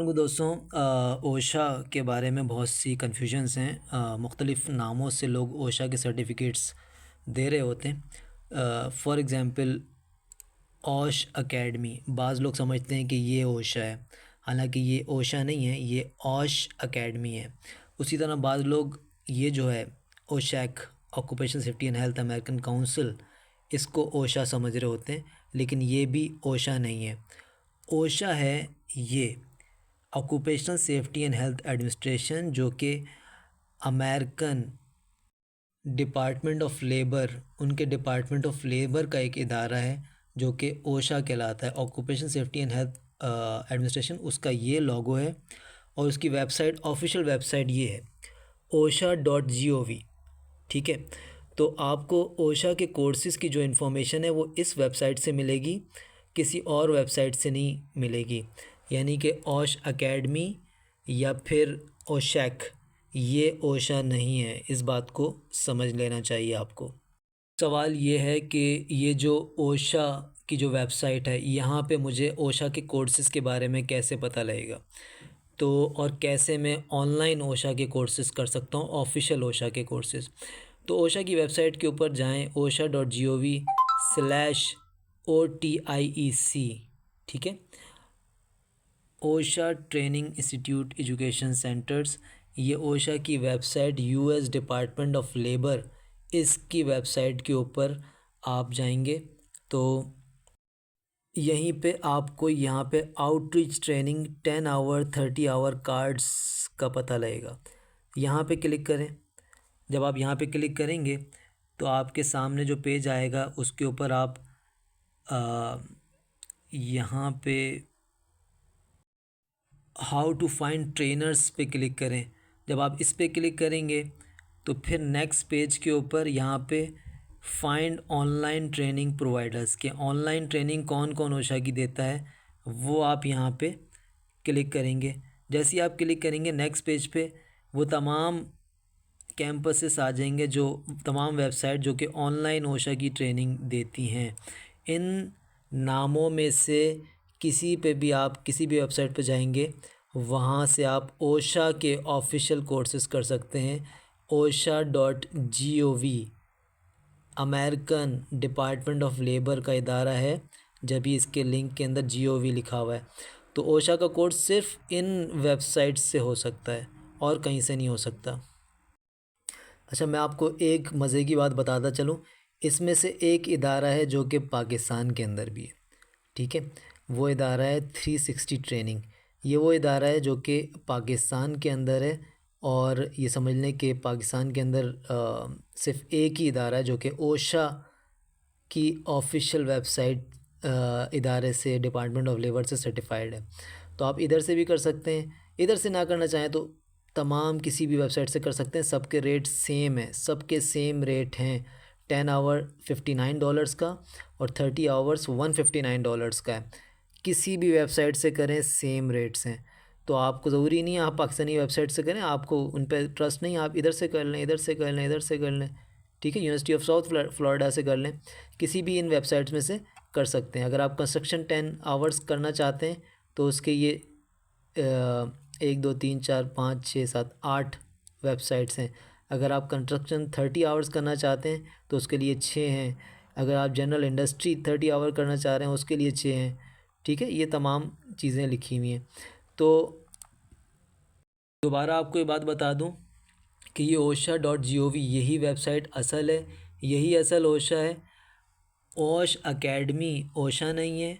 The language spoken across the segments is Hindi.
को दोस्तों ओशा के बारे में बहुत सी कन्फ्यूजन्स हैं। मुख्तलिफ़ नामों से लोग ओशा के सर्टिफिकेट्स दे रहे होते हैं। फॉर एग्ज़ाम्पल ओश एकेडमी, बाज़ लोग समझते हैं कि ये ओशा है, हालांकि ये ओशा नहीं है, ये ओश एकेडमी है। उसी तरह बाज़ लोग ये जो है OSHAC, occupation safety and health American council, इसको ओशा समझ रहे होते हैं, लेकिन ये भी ओशा नहीं है। ओशा है ये occupational safety and health administration, जो कि अमेरिकन डिपार्टमेंट ऑफ लेबर, उनके डिपार्टमेंट ऑफ लेबर का एक इदारा है जो कि ओशा कहलाता है, occupation safety and health administration. उसका ये लोगो है और उसकी वेबसाइट, ऑफिशियल वेबसाइट ये है osha.gov। ठीक है, तो आपको ओशा के कोर्सेज़ की जो इन्फॉर्मेशन है वो इस वेबसाइट से मिलेगी, किसी और वेबसाइट से नहीं मिलेगी। यानी कि ओश एकेडमी या फिर ओशैक, ये ओशा नहीं है, इस बात को समझ लेना चाहिए आपको। सवाल ये है कि ये जो ओशा की जो वेबसाइट है, यहाँ पे मुझे ओशा के कोर्सेज़ के बारे में कैसे पता लगेगा, तो और कैसे मैं ऑनलाइन ओशा के कोर्सेज़ कर सकता हूँ, ऑफिशियल ओशा के कोर्सेज़। तो ओशा की वेबसाइट के ऊपर जाएं, osha.gov/OTIEC। ठीक है, ओशा ट्रेनिंग इंस्टीट्यूट एजुकेशन सेंटर्स, ये ओशा की website, US department of labour, इसकी वेबसाइट के ऊपर आप जाएंगे तो यहीं पे आपको यहाँ पे outreach training 10 hour 30 hour cards का पता लगेगा। यहाँ पे क्लिक करें। जब आप यहाँ पे क्लिक करेंगे तो आपके सामने जो पेज आएगा उसके ऊपर आप यहाँ पे हाउ टू फाइंड ट्रेनर्स पे क्लिक करें। जब आप इस पे क्लिक करेंगे तो फिर नेक्स्ट पेज के ऊपर यहाँ पे फाइंड ऑनलाइन ट्रेनिंग प्रोवाइडर्स के ऑनलाइन ट्रेनिंग कौन कौन ओशा की देता है वो आप यहाँ पे क्लिक करेंगे। जैसे ही आप क्लिक करेंगे नेक्स्ट पेज पे वो तमाम कैंपसेस आ जाएंगे, जो तमाम वेबसाइट जो कि ऑनलाइन ओशा की ट्रेनिंग देती हैं। इन नामों में से किसी पे भी आप किसी भी वेबसाइट पे जाएंगे, वहाँ से आप ओशा के ऑफिशियल कोर्सेज़ कर सकते हैं। osha.gov American department of labour का इदारा है, जब भी इसके लिंक के अंदर GOV लिखा हुआ है। तो ओशा का कोर्स सिर्फ इन वेबसाइट से हो सकता है और कहीं से नहीं हो सकता। अच्छा, मैं आपको एक मज़े की बात बताता चलूँ। इसमें से एक इदारा है जो कि पाकिस्तान के अंदर भी है। ठीक है, वो इदारा है 360 ट्रेनिंग। ये वो इदारा है जो कि पाकिस्तान के अंदर है, और ये समझ लें कि पाकिस्तान के अंदर सिर्फ एक ही इदारा है जो कि ओशा की ऑफिशियल वेबसाइट इदारे से, डिपार्टमेंट ऑफ लेबर से सर्टिफाइड है। तो आप इधर से भी कर सकते हैं, इधर से ना करना चाहें तो तमाम किसी भी वेबसाइट से कर सकते हैं। सबके रेट सेम है, सबके सेम रेट हैं। 10 आवर $59 का और 30 आवर्स $159 का है। किसी भी वेबसाइट से करें सेम रेट्स हैं। तो आपको ज़रूरी नहीं है आप पाकिस्तानी वेबसाइट से करें, आपको उन पर ट्रस्ट नहीं, आप इधर से कर लें, इधर से कर लें, इधर से कर लें। ठीक है, यूनिवर्सिटी ऑफ साउथ फ्लोरिडा से कर लें, किसी भी इन वेबसाइट्स में से कर सकते हैं। अगर आप कंस्ट्रक्शन 10 आवर्स करना चाहते हैं तो उसके ये 1 2 3 4 5 6 7 8 वेबसाइट्स हैं। अगर आप कंस्ट्रक्शन 30 आवर्स करना चाहते हैं तो उसके लिए 6 हैं। अगर आप जनरल इंडस्ट्री 30 आवर करना चाह रहे हैं उसके लिए 6 हैं। ठीक है, ये तमाम चीज़ें लिखी हुई हैं। तो दोबारा आपको ये बात बता दूं कि ये osha.gov यही वेबसाइट असल है, यही असल ओशा है। ओश एकेडमी ओशा नहीं है,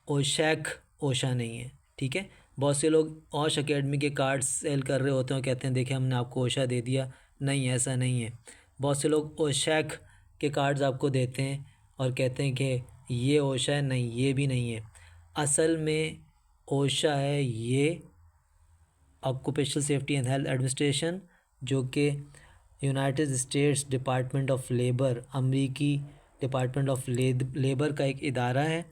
ओशैक ओशा नहीं है। ठीक है, बहुत से लोग ओश एकेडमी के कार्ड सेल कर रहे होते हैं, कहते हैं देखिए हमने आपको ओशा दे दिया। नहीं, ऐसा नहीं है। बहुत से लोग ओशैक के कार्ड्स आपको देते हैं और कहते हैं कि ये ओशा है। नहीं, ये भी नहीं है। असल में ओशा है ये occupational safety and health administration, जो कि United states department of labour, अमेरिकी डिपार्टमेंट ऑफ लेबर का एक इदारा है।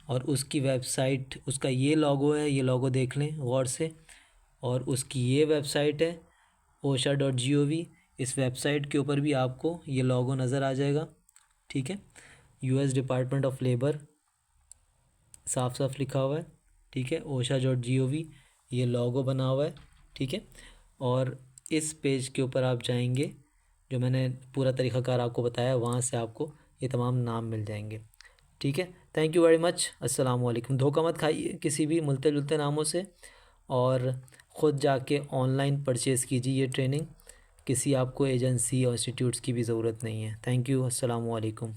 और उसकी वेबसाइट, उसका ये लोगो है, ये लोगो देख लें गौर से, और उसकी ये वेबसाइट है osha.gov। इस वेबसाइट के ऊपर भी आपको ये लोगो नज़र आ जाएगा। ठीक है, यूएस डिपार्टमेंट ऑफ लेबर साफ साफ लिखा हुआ है। ठीक है, osha.gov ये लोगो बना हुआ है, ठीक है। और इस पेज के ऊपर आप जाएंगे, जो मैंने पूरा तरीक़ाकार आपको बताया, वहाँ से आपको ये तमाम नाम मिल जाएंगे, ठीक है। Thank you very much. अस्सलाम वालेकुम। धोखा मत खाइए किसी भी मिलते जुलते नामों से, और ख़ुद जाके ऑनलाइन परचेज़ कीजिए ये ट्रेनिंग। किसी आपको एजेंसी और इंस्टीट्यूट्स की भी ज़रूरत नहीं है। Thank you. अस्सलाम वालेकुम।